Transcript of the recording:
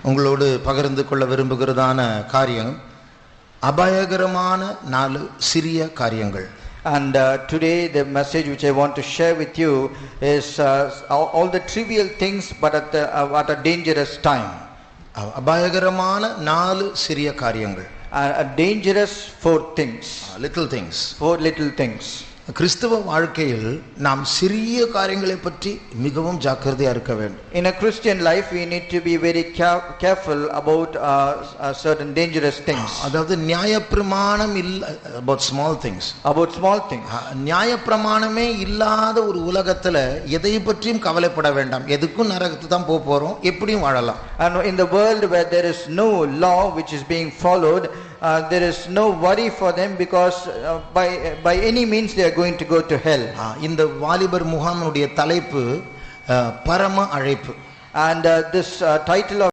உங்களோடு பகிர்ந்து கொள்ள விரும்புகிறதான காரியம் அபாயகரமான 4 சிறிய காரியங்கள். And today the message which I want to share with you is all the trivial things but at a dangerous time. அபாயகரமான 4 சிறிய காரியங்கள். Dangerous 4 things. Little things. 4 little things. கிறிஸ்தவ வாழ்க்கையில் நாம் சிறிய காரியங்களை பற்றி மிகவும் ஜாக்கிரதையா இருக்க வேண்டும். In a Christian life we need to be very careful about certain dangerous things. அதாவது நியாயப்பிரமாணம் இல்ல about small things. About small things. நியாயப்பிரமாணமே இல்லாத ஒரு உலகத்துல எதை பற்றியும் கவலைப்பட வேண்டாம். எதுக்கும் நரகத்துக்கு தான் போறோம், எப்படியும் வாழலாம். And in the world where there is no law which is being followed, there is no worry for them because by any means they are going to go to hell. இந்த வாலிபர் முகாமுடைய தலைப்பு பரம அழைப்பு. And this title of